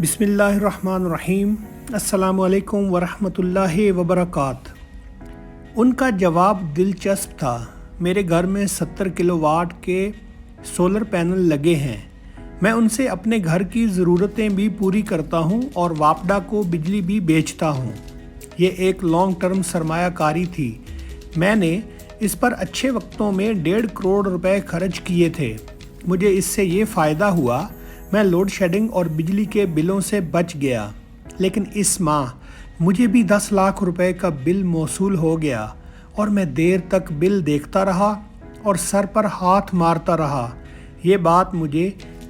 بسم اللہ الرحمن الرحیم۔ السلام علیکم ورحمۃ اللہ وبرکاتہ۔ ان کا جواب دلچسپ تھا۔ میرے گھر میں 70 کلو واٹ کے سولر پینل لگے ہیں۔ میں ان سے اپنے گھر کی ضرورتیں بھی پوری کرتا ہوں اور واپڈا کو بجلی بھی بیچتا ہوں۔ یہ ایک لانگ ٹرم سرمایہ کاری تھی۔ میں نے اس پر اچھے وقتوں میں 1.5 کروڑ روپے خرچ کیے تھے۔ مجھے اس سے یہ فائدہ ہوا، میں لوڈ شیڈنگ اور بجلی کے بلوں سے بچ گیا۔ لیکن اس ماہ مجھے بھی 10 لاکھ روپے کا بل موصول ہو گیا اور میں دیر تک بل دیکھتا رہا اور سر پر ہاتھ مارتا رہا۔ یہ بات مجھے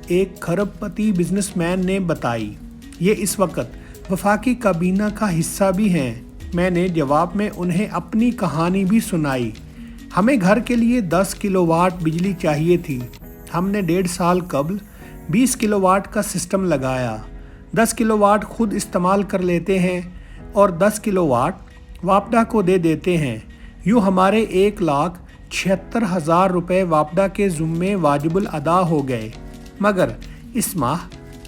ایک کھرب پتی بزنس مین نے بتائی۔ یہ اس وقت وفاقی کابینہ کا حصہ بھی ہیں۔ میں نے جواب میں انہیں اپنی کہانی بھی سنائی۔ ہمیں گھر کے لیے 10 کلو واٹ بجلی چاہیے تھی۔ ہم نے 1.5 سال قبل 20 کلو واٹ کا سسٹم لگایا۔ 10 کلو واٹ خود استعمال کر لیتے ہیں اور 10 کلو واٹ واپڈا کو دے دیتے ہیں۔ یوں ہمارے 1,76,000 روپے واپڈا کے ذمے واجب الادا ہو گئے، مگر اس ماہ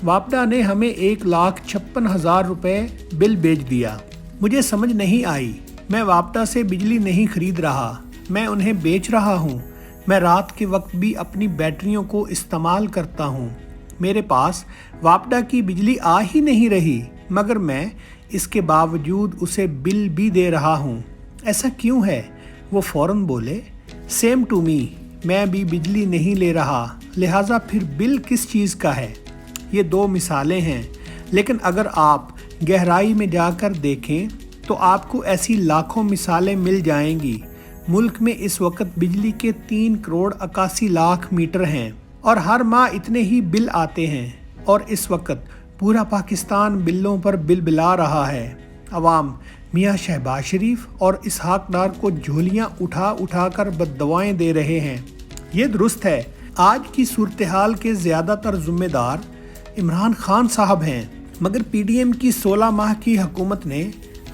واپڈا نے ہمیں 1,56,000 روپے بل بیچ دیا۔ مجھے سمجھ نہیں آئی۔ میں واپڈا سے بجلی نہیں خرید رہا، میں انہیں بیچ رہا ہوں۔ میں رات کے وقت بھی اپنی بیٹریوں کو استعمال کرتا ہوں۔ میرے پاس واپڈا کی بجلی آ ہی نہیں رہی، مگر میں اس کے باوجود اسے بل بھی دے رہا ہوں۔ ایسا کیوں ہے؟ وہ فوراً بولے، سیم ٹو می، میں بھی بجلی نہیں لے رہا، لہٰذا پھر بل کس چیز کا ہے؟ یہ 2 مثالیں ہیں، لیکن اگر آپ گہرائی میں جا کر دیکھیں تو آپ کو ایسی لاکھوں مثالیں مل جائیں گی۔ ملک میں اس وقت بجلی کے 3 کروڑ 81 لاکھ میٹر ہیں اور ہر ماہ اتنے ہی بل آتے ہیں، اور اس وقت پورا پاکستان بلوں پر بل بلا رہا ہے۔ عوام میاں شہباز شریف اور اسحاق ڈار کو جھولیاں اٹھا اٹھا کر بددعائیں دے رہے ہیں۔ یہ درست ہے، آج کی صورتحال کے زیادہ تر ذمہ دار عمران خان صاحب ہیں، مگر پی ڈی ایم کی 16 ماہ کی حکومت نے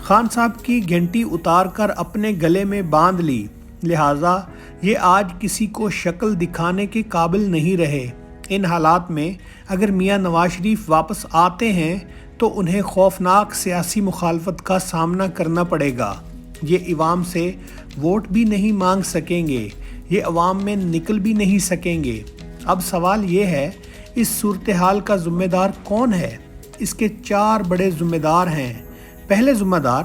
خان صاحب کی گھنٹی اتار کر اپنے گلے میں باندھ لی، لہٰذا یہ آج کسی کو شکل دکھانے کے قابل نہیں رہے۔ ان حالات میں اگر میاں نواز شریف واپس آتے ہیں تو انہیں خوفناک سیاسی مخالفت کا سامنا کرنا پڑے گا۔ یہ عوام سے ووٹ بھی نہیں مانگ سکیں گے، یہ عوام میں نکل بھی نہیں سکیں گے۔ اب سوال یہ ہے، اس صورتحال کا ذمہ دار کون ہے؟ اس کے 4 بڑے ذمہ دار ہیں۔ پہلے ذمہ دار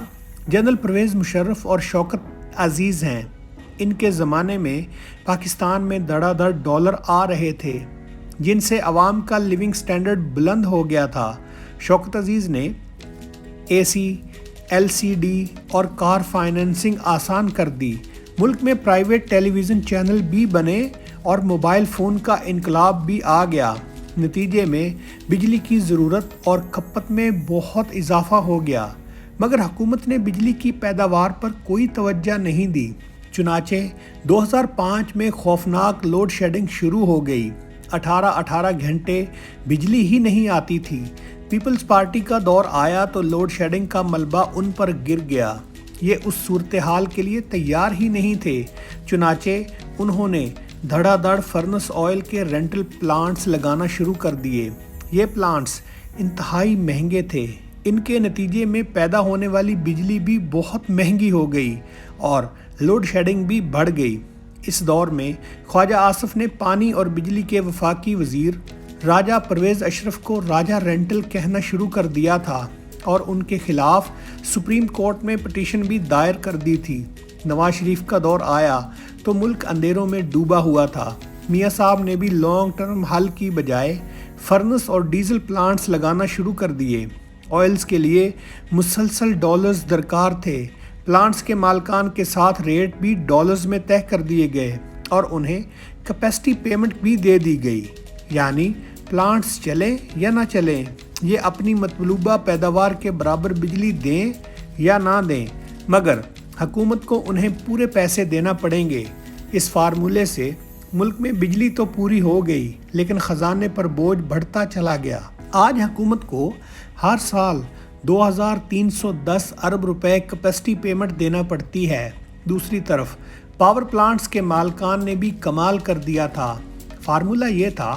جنرل پرویز مشرف اور شوکت عزیز ہیں۔ ان کے زمانے میں پاکستان میں دھڑا دھڑ ڈالر آ رہے تھے، جن سے عوام کا لیونگ سٹینڈرڈ بلند ہو گیا تھا۔ شوکت عزیز نے اے سی، ایل سی ڈی اور کار فائننسنگ آسان کر دی۔ ملک میں پرائیویٹ ٹیلی ویژن چینل بھی بنے اور موبائل فون کا انقلاب بھی آ گیا۔ نتیجے میں بجلی کی ضرورت اور کھپت میں بہت اضافہ ہو گیا، مگر حکومت نے بجلی کی پیداوار پر کوئی توجہ نہیں دی۔ چنانچہ 2005 میں خوفناک لوڈ شیڈنگ شروع ہو گئی۔ 18 گھنٹے بجلی ہی نہیں آتی تھی۔ پیپلز پارٹی کا دور آیا تو لوڈ شیڈنگ کا ملبہ ان پر گر گیا۔ یہ اس صورتحال کے لیے تیار ہی نہیں تھے، چنانچہ انہوں نے دھڑا دھڑ فرنس آئل کے رینٹل پلانٹس لگانا شروع کر دیے۔ یہ پلانٹس انتہائی مہنگے تھے۔ ان کے نتیجے میں پیدا ہونے والی بجلی بھی بہت مہنگی ہو گئی اور لوڈ شیڈنگ بھی بڑھ گئی۔ اس دور میں خواجہ آصف نے پانی اور بجلی کے وفاقی وزیر راجہ پرویز اشرف کو راجہ رینٹل کہنا شروع کر دیا تھا اور ان کے خلاف سپریم کورٹ میں پٹیشن بھی دائر کر دی تھی۔ نواز شریف کا دور آیا تو ملک اندھیروں میں ڈوبا ہوا تھا۔ میاں صاحب نے بھی لانگ ٹرم حل کی بجائے فرنس اور ڈیزل پلانٹس لگانا شروع کر دیے۔ آئلز کے لیے مسلسل ڈالرز درکار تھے۔ پلانٹس کے مالکان کے ساتھ ریٹ بھی ڈالرز میں طے کر دیے گئے اور انہیں کیپیسٹی پیمنٹ بھی دے دی گئی، یعنی پلانٹس چلیں یا نہ چلیں، یہ اپنی مطلوبہ پیداوار کے برابر بجلی دیں یا نہ دیں، مگر حکومت کو انہیں پورے پیسے دینا پڑیں گے۔ اس فارمولے سے ملک میں بجلی تو پوری ہو گئی، لیکن خزانے پر بوجھ بڑھتا چلا گیا۔ آج حکومت کو ہر سال 2,310 ارب روپے کیپیسٹی پیمنٹ دینا پڑتی ہے۔ دوسری طرف پاور پلانٹس کے مالکان نے بھی کمال کر دیا تھا۔ فارمولہ یہ تھا،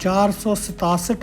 467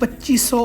2500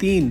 3,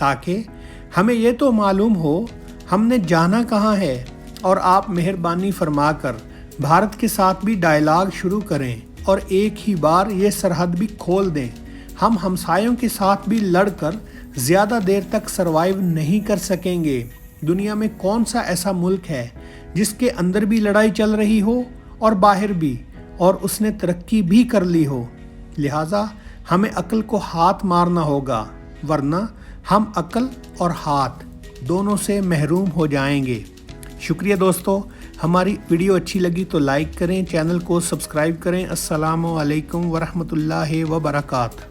تاکہ ہمیں یہ تو معلوم ہو ہم نے جانا کہاں ہے، اور آپ مہربانی فرما کر بھارت کے ساتھ بھی ڈائلاگ شروع کریں اور ایک ہی بار یہ سرحد بھی کھول دیں۔ ہم ہمسایوں کے ساتھ بھی لڑ کر زیادہ دیر تک سروائیو نہیں کر سکیں گے۔ دنیا میں کون سا ایسا ملک ہے جس کے اندر بھی لڑائی چل رہی ہو اور باہر بھی، اور اس نے ترقی بھی کر لی ہو؟ لہٰذا ہمیں عقل کو ہاتھ مارنا ہوگا، ورنہ ہم عقل اور ہاتھ دونوں سے محروم ہو جائیں گے۔ شکریہ دوستو، ہماری ویڈیو اچھی لگی تو لائک کریں، چینل کو سبسکرائب کریں۔ السلام علیکم ورحمۃ اللہ وبرکاتہ۔